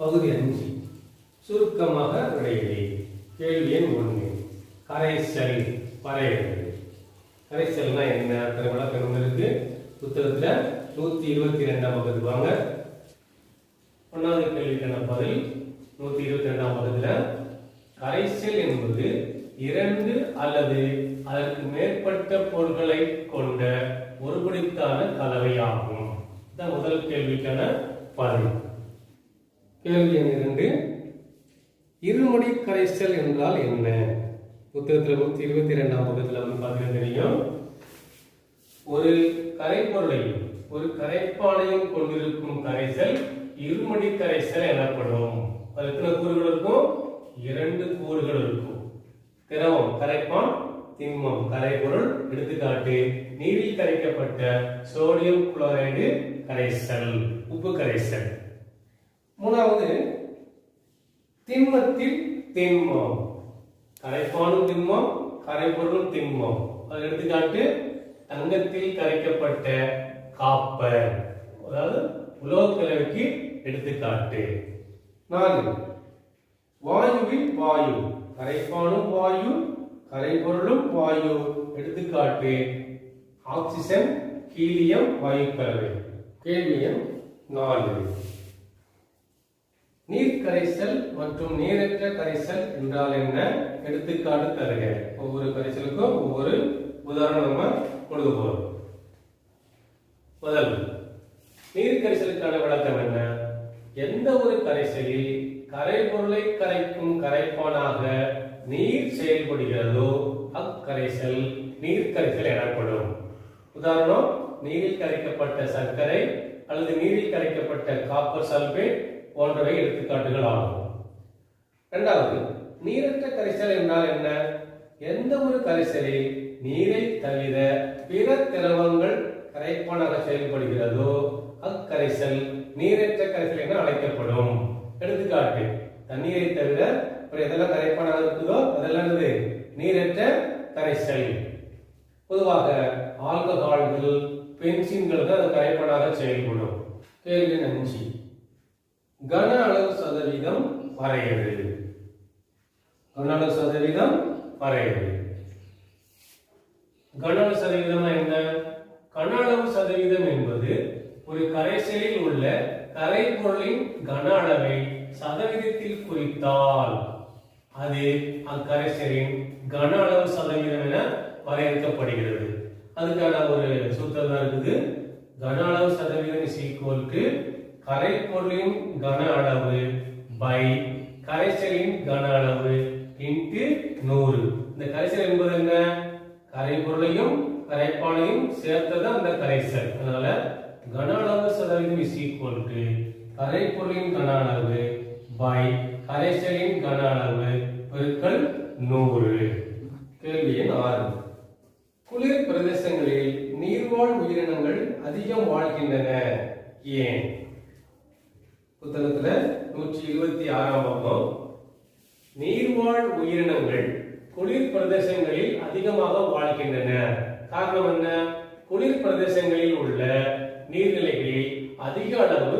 பகுதி 5 சுருக்கமாக விடையிலே. கேள்வி எண் 1 கரைசல் வரையறை. கரைசல்னா என்ன? அத்தனை விளக்கம் இருக்கு புத்தகத்துல 122ஆம் பக்கத்துக்கு வாங்க. 1வது கேள்விக்கான பதில் 122ஆம் பக்கத்துல கரைசல் என்பது 2 அல்லது அதற்கு மேற்பட்ட பொருட்களை கொண்ட ஒருபடித்தான கலவையாகும். இந்த முதல் கேள்விக்கான பதில். கேள்வி எண் 2 இருமுடி கரைசல் என்றால் என்ன? புத்தகத்துல 122ஆம் பக்கத்துல பார்த்தீங்கன்னா தெரியும். ஒரு கரைப்பொருளையும் ஒரு கரைப்பானையும் கொண்டிருக்கும் கரைசல் இருமுடி கரைசல் எனப்படும். அது எத்தனை கூறுகள் இருக்கும்? 2 கூறுகள் இருக்கும். திரவம் கரைப்பான், திண்மம் கரைப்பொருள். எடுத்துக்காட்டு நீரில் கரைக்கப்பட்ட சோடியம் குளோரைடு கரைசல், உப்பு கரைசல். 3வது திண்மத்தில் திண்மம், கரைப்பானும் திண்மம், கரைப்பொருளும் திண்மம். அது எடுத்துக்காட்டு தங்கத்தில் கரைக்கப்பட்ட காப்பர், அதாவது உலோக கலவைக்கு எடுத்துக்காட்டு. 4 வாயுவில் வாயு, கரைப்பானும் வாயு, கரைப்பொருளும் வாயு. எடுத்துக்காட்டு ஆக்சிஜன், ஹீலியம் வாயு கலவை. கேள்வி எண் 4 நீர் கரைசல் மற்றும் நீரற்ற கரைசல் என்றால் என்ன? எடுத்துக்காட்டு தருக. ஒவ்வொரு கரைசலுக்கும் ஒவ்வொரு உதாரணம் நம்ம கொடுக்க போறோம். முதல் நீர் கரைசலுக்கான விளக்கம் என்ன? எந்த ஒரு கரைசலில் கரைபொருளை கரைக்கும் கரைப்பானாக நீர் செயல்படுகிறதோ அக்கரைசல் நீர் கரைசல் எனப்படும். உதாரணம் நீரில் கரைக்கப்பட்ட சர்க்கரை அல்லது நீரில் கரைக்கப்பட்ட காப்பர் சல்பேட் போன்றவை எடுத்துக்காட்டுகள் ஆகும். 2வது நீரற்ற கரைசல் என்றால் என்ன? எந்த ஒரு கரைசலில் நீரை தவிர பிற திரவங்கள் கரைப்பானாக செயல்படுகிறதோ அக்கரைசல் நீரற்ற கரைசல் என அழைக்கப்படும். எடுத்துக்காட்டு தண்ணீரை தவிர எதெல்லாம் கரைப்பானாக இருக்குதோ அதெல்லாம் நீரற்ற கரைசல். பொதுவாக ஆல்கஹால்கள், பென்சின்கள் தான் கரைப்பானாக செயல்படும். கேள்வி 5 கன அளவு சதவீதம் வரையறு. கன அளவு சதவீதம் வரையறு. கன அளவு சதவீதம் என்ன? கன அளவு சதவீதம் என்பது ஒரு கரைசலில் உள்ள கரைப்பொருளின் கன அளவை சதவீதத்தில் குறித்தால் அது அக்கரைசலின் கன அளவு சதவீதம் என வரையறுக்கப்படுகிறது. அதுக்கான ஒரு சூத்திரம் தான் இருக்குது. கன அளவு சதவீதம் இஸ் ஈக்குவல் டு கரைப்பொருளின் கன அளவு பை கரைசலின் கன அளவு இன்டு 100. இந்த கரைசல் என்பது என்ன? கரைப்பொருளையும் கரைப்பானையும் சேர்த்ததான் அந்த கரைசல். அதனால கன அளவு சதவீதம் இஸ் ஈக்குவல் டு கரைப்பொருளின் கன அளவு பை கரைசலின் கன அளவு பெருக்கல் 100. கேள்வி எண் 6 குளிர் பிரதேசங்களில் நீர்வாழ் உயிரினங்கள் அதிகம் வாழ்கின்றன. ஏன்? புத்தகத்துல 126ஆம் பக்கம் நீர்வாழ் உயிரினங்கள் குளிர் பிரதேசங்களில் அதிகமாக வாழ்கின்றன. காரணம் என்ன? குளிர் பிரதேசங்களில் உள்ள நீர்நிலைகளில் அதிக அளவு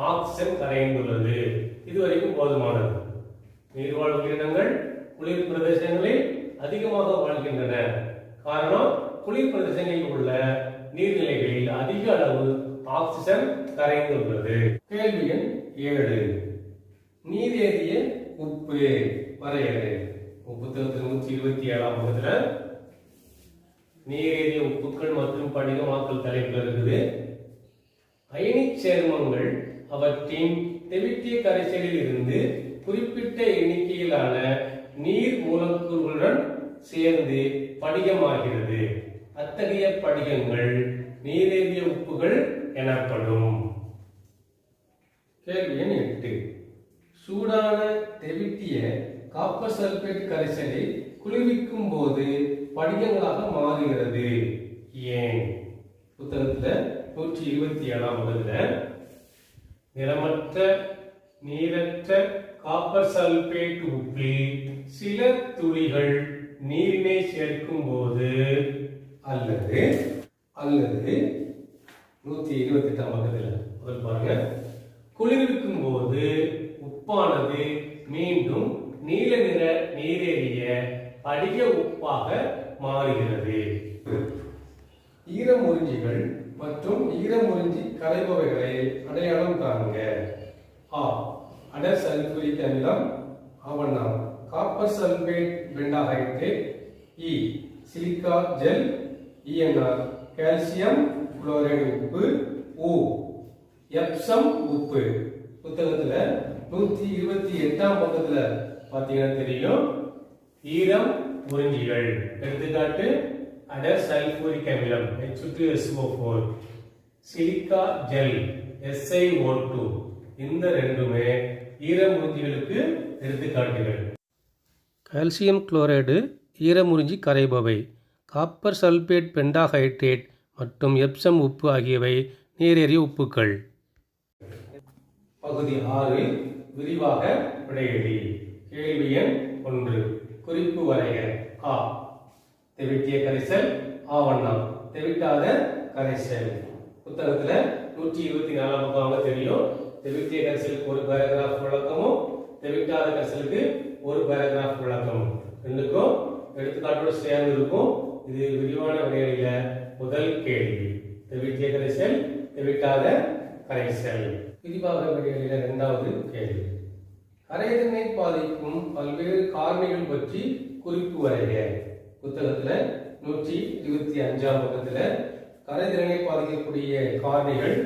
ஆக்சிஜன் கரைந்துள்ளது. இதுவரைக்கும் போதுமானது. நீர்வாழ் உயிரினங்கள் குளிர் பிரதேசங்களில் அதிகமாக வாழ்கின்றன. காரணம் குளிர் பிரதேசங்களில் உள்ள நீர்நிலைகளில் அதிக அளவு ஆக்சிஜன் கரைந்துள்ளது. கேள்வி எண் 7 நீரேறிய உப்பு வரையறை. புத்தகத்தில் 127ஆம் பக்கத்துல நீரேறிய உப்புக்கள் மற்றும் படிகமாக்கல் தலைப்புல இருக்குது. அயனிச் சேர்மங்கள் அவற்றின் தெவிட்டிய கரைசலில் இருந்து குறிப்பிட்ட எண்ணிக்கையிலான நீர் மூலக்கூறுகளுடன் சேர்ந்து படிகமாகிறது. அத்தகைய படிகங்கள் நீரேறிய உப்புகள் எனப்படும். கேள்வி எண் 8 சூடான தெவிட்டிய காப்பர் சல்பேட் கரைசலை குளிர்விக்கும் போது படிகங்களாக மாறுகிறது. ஏன்? புத்தகத்துல 127ஆம் பக்கத்துல நிறமற்ற நீரற்ற காப்பர் சல்பேட் உப்பில் சில துளிகள் நீரினை சேர்க்கும் போது அல்லது 128ஆம் பக்கத்துல பாருங்க குளிர்விக்கும் போது உப்பானது மீண்டும் நீல நிற நீரேறிய படிக உப்பாக மாறுகிறது. ஈரமுறிஞ்சிகள் மற்றும் ஈரமுறிஞ்சி கரைபவைகளை அடையாளம் காண்க. அடர் சல்பூரிக் அமிலம் ஆவணம் copper sulphate pentahydrate silica gel calcium chloride உப்பு எப்சம் உப்பு. புத்தகத்துல 128ஆம் பக்கத்துல பாத்தீங்கன்னா தெரியும் ஈரம் உறிஞ்சிகள். எடுத்துக்காட்டு அடர் சல்பூரிக் அமிலம் H2SO4, சிலிக்கா ஜெல் SiO2. இந்த ரெண்டுமே ஈரமுறிஞ்சிகளுக்கு எடுத்துக்காட்டுகள். கால்சியம் குளோரைடு ஈரமுறிஞ்சி கரைபவை, காப்பர் சல்பேட் பெண்டாஹைட்ரேட் மற்றும் எப்சம் உப்பு ஆகியவை நீரேறிய உப்புக்கள். பகுதி 6 விரிவாக விடையெளி. கேள்வி எண் 1. குறிப்பு வரைக. தெவிட்டிய கரைசல் ஆவண்ணம் தெவிட்டாத கரைசல். புத்தகத்துல 124ஆம் பக்கம் தெரியும். தெவிட்டிய கரைசலுக்கு ஒரு பேராகிராஃப் விளக்கமும் தெவிட்டாத கரைசலுக்கு ஒரு பேராகிராஃப் விளக்கமும் ரெண்டுக்கும் எடுத்துக்காட்டோடு சேர்ந்து இருக்கும். இது விரிவான விடையில முதல் கேள்வி. தெவிட்டிய கரைசல் தெவிட்டாத கரைசல். விரிவாக விடையில இரண்டாவது கேள்வி. கரைதிறனை பாதிக்கும் பல்வேறு காரணிகள் பற்றி குறிப்பு வரைக. புத்தகத்துல 125ஆம் பக்கத்துல கரைதிறனை பாதிக்கக்கூடிய காரணிகள்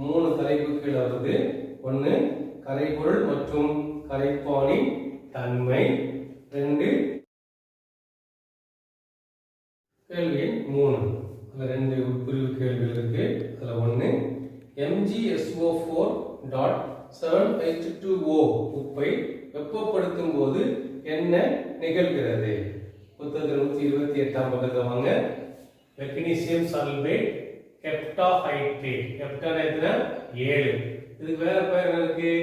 3 தலைப்புகள் வருது. 1 கரைபொருள் மற்றும் கரைப்பானின் தன்மை. 2 கேள்வி 3 அதுல 2 உட்பிரிவு கேள்விகள் இருக்கு. அதுல 1 MgSO4.7H2O உப்பை வெப்பப்படுத்தும் போது என்ன நிகழ்கிறது? புத்தகத்தில் 128ஆம் பக்கத்துல வாங்க. Magnesium sulphate heptahydrate. ஹெப்டானா 7. இதுக்கு வேற பேர் என்ன இருக்கு?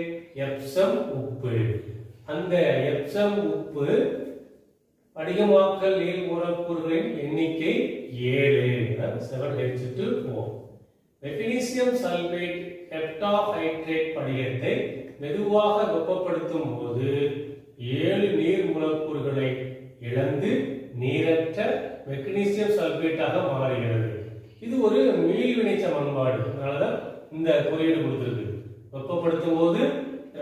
எப்சம் உப்பு. அந்த எப்சம் உப்பு படிகமாக்கல் நீர் மூலக்கூறுகளின் எண்ணிக்கை 7. மெக்னீசியம் சல்பேட் ஹெப்டாஹைட்ரேட் படிகத்தை மெதுவாக வெப்பப்படுத்தும் போது 7 நீர் மூலக்கூறுகளை இழந்து நீரற்ற மெக்னீசியம் சல்பேட்டாக மாறுகிறது. இது ஒரு மீள்வினை சமன்பாடு. அதனாலதான் இந்த குறியீடு கொடுத்திருக்கு. வெப்பப்படுத்தும் போது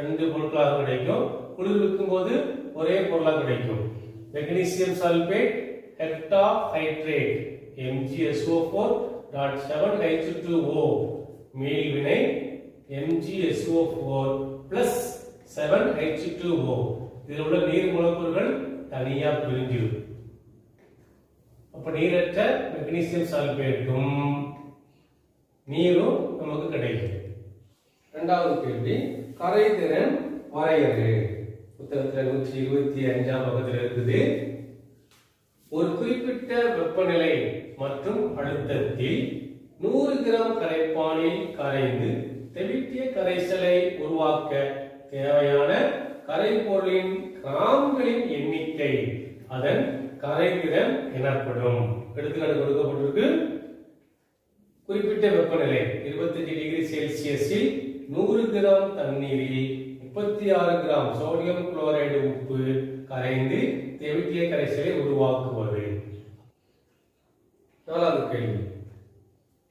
2 பொருட்களாக கிடைக்கும், குளிர்விக்கும் போது ஒரே பொருளாக கிடைக்கும். Magnesium sulphate heptahydrate MgSO4.7H2O மீள்வினை MgSO4 plus 7H2O. இதில் உள்ள நீர் மூலக்கூறுகள் தனியா பிரிஞ்சிடும். அப்ப நீரற்ற மெக்னீசியம் சல்பேட்டும் நீரும் நமக்கு கிடைக்கும். இரண்டாவது கேள்வி கரைதிறன் வரையறு. புத்தகத்தில் 125ஆம் பக்கத்தில் இருக்குது. ஒரு குறிப்பிட்ட வெப்பநிலை மற்றும் அழுத்தத்தில் 100 கிராம் கரைப்பானில் கரைந்து தெவிட்டிய கரைசலை உருவாக்க தேவையான கரைப்பொருளின் கிராம்களின் எண்ணிக்கை அதன் கரைதிறன் எனப்படும். எடுத்துக்காட்டு கொடுக்கப்பட்டிருக்கு. குறிப்பிட்ட வெப்பநிலை 25 டிகிரி செல்சியஸில் 100 கிராம் தண்ணீரில் 36 கிராம் சோடியம் குளோரைடு உப்பு கரைந்து தெவிட்டிய கரைசலை உருவாக்குவது. நாலாவது கேள்வி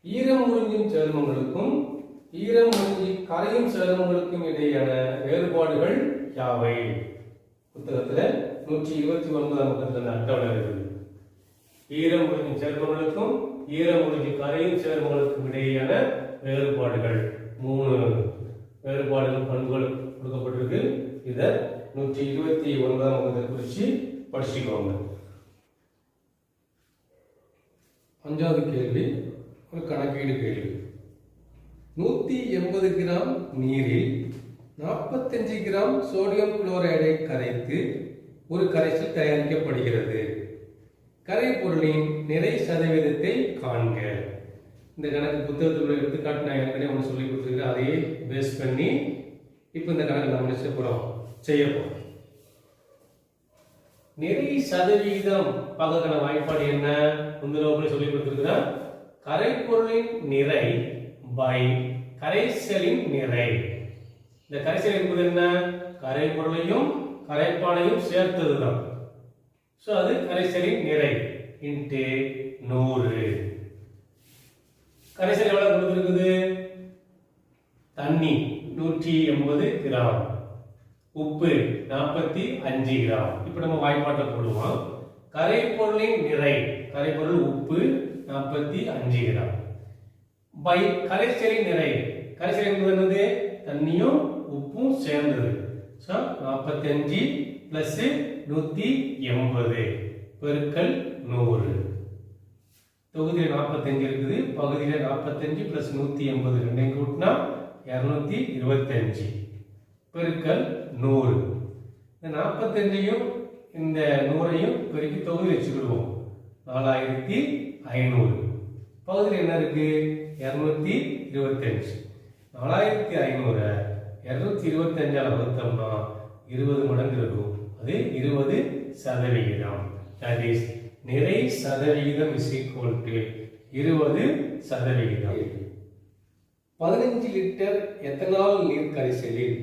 ஈரம் உறிஞ்சும் சேர்மங்களுக்கும் ஈரம் உறிஞ்சி கரையும் சேர்மங்களுக்கும் இடையான வேறுபாடுகள் யாவை? புத்தகத்துல 129ஆம் பக்கத்துல அட்டவணை இருக்குது. ஈரம் உறிஞ்சும் சேர்மங்களுக்கும் ஈரம் உறிஞ்சி கரையும் சேர்மங்களுக்கும் இடையான வேறுபாடுகள் 3 வேறுபாடுகள் பண்புகள் கொடுக்கப்பட்டிருக்கு. இத 129ஆம் பக்கத்தை குறிச்சு படிச்சுக்கோங்க. அஞ்சாவது கேள்வி ஒரு கணக்கீடு கேள்வி. 180 கிராம் நீரில் 45 கிராம் சோடியம் குளோரைடை கரைத்து ஒரு கரைசல் தயாரிக்கப்படுகிறது. கரைப்பொருளின் நிறை சதவீதத்தை காண்க. இந்த கணக்கு புத்தகத்தில் எடுத்துக்காட்டு நான் ஏற்கனவே ஒன்று சொல்லி கொடுத்துருக்கேன். அதையே பேஸ் பண்ணி இப்போ இந்த கணக்கு நம்ம செய்ய போறோம். நிறை சதவீதம் பார்க்கற வாய்ப்பாடு என்ன? முந்தின சொல்லி கொடுத்திருக்கிறேன். கரைப்பொருளின் நிறை பை கரைசலின் நிறை. இந்த கரைசல் என்பது என்ன? கரைபொருளையும் கரைப்பானையும் சேர்த்ததுதான். ஸோ அது கரைசலின் நிறை இன்ட்டு 100. கரைசல் எவ்வளவு கொடுத்துருக்குது? தண்ணி 180 கிராம், உப்பு 45 கிராம். இப்ப நம்ம வாய்ப்பாட்டை போடுவோம். கரைப்பொருளின் நிறை, கரைப்பொருள் உப்பு 45 கிராம் பை கரைசலின் நிறை. கரைசல் என்பது என்னது? தண்ணியும் உப்பும் சேர்ந்தது. ஸோ 45 பிளஸ் 180 பெருக்கல் 100. தொகுதியில் 45 இருக்குது, பகுதியில் 45 பிளஸ் 180 ரெண்டையும் கூட்டினா 225 பெருக்கல் 100. இந்த 45ஐயும் இந்த 100ஐயும் பெருக்கி தொகுதி வச்சுக்கிடுவோம். 4500. பகுதியில் என்ன இருக்கு? 225. 4500 225ஆல் வகுத்தோம்னா 20 மடங்கு இருக்கும். அது 20%. That is நிறை சதவிகிதம் is equal to 20%. 15 litre ethanol நீர் கரைசலில்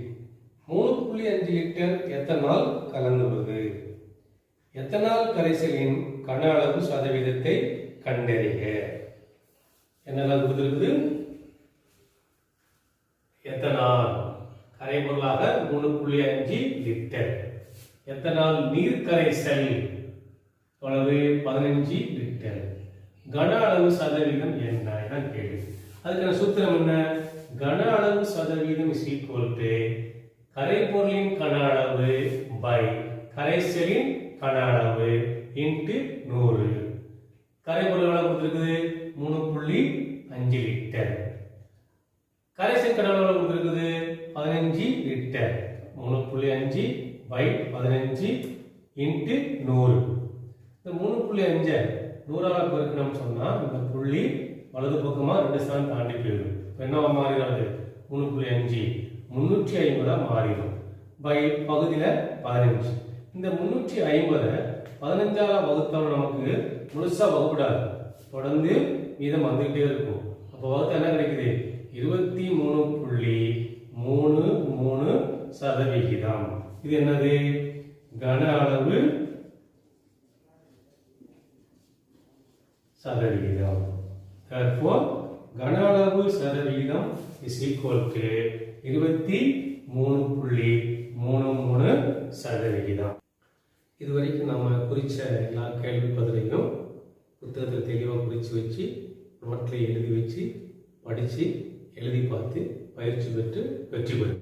3.5 லிட்டர் எத்தனால் கலந்துள்ளது. எத்தனால் கரைசலின் கன அளவு சதவீதத்தை கண்டறிக. என்னெல்லாம் கொடுத்திருக்குது? எத்தனால் கரைபொருளாக 3.5 லிட்டர். எத்தனால் நீர் கரைசல் எவ்வளவு? 15 லிட்டர். கன அளவு சதவீதம் என்ன? இதான் கேள்வி. அதுக்கான சூத்திரம் என்ன? கன அளவு சதவீதம் இஸ் ஈக்குவல் டு கரைபொருளின் கன அளவு பை கரைசலின் கன அளவு இன்ட்டு 100. கரைபொருள் எவ்வளவு கொடுத்திருக்குது? 3.5 லிட்டர். கரைசல் கன அளவு கொடுத்திருக்குது 15 லிட்டர். 3.5 by 15 into 100. இந்த 3.5 100ஆல் பெருக்கணும்னு சொன்னா இந்த புள்ளி வலது பக்கமா 2 ஸ்தானம் தாண்டி போயிடும். என்னவா மாறிடாது? 3.5 350 மாறிடும். பை பகுதியில 15. இந்த 350 15ஆல் வகுத்தாலும் நமக்கு முழுசா வகுப்படாது, தொடர்ந்து மீதம் வந்துகிட்டே இருக்கும். அப்போ வகுத்தா என்ன கிடைக்குது? 23.33%. இது என்னது? கன அளவு சதவிகிதம். Therefore கன அளவு சதவிகிதம் is equal to 23.33%. இதுவரைக்கும் நம்ம குறிச்ச எல்லா கேள்வி பதிலையும் புத்தகத்தில் தெளிவாக குறித்து வச்சு நோட்டில் எழுதி வச்சு படித்து எழுதி பார்த்து பயிற்சி பெற்று வெற்றி பெறும்.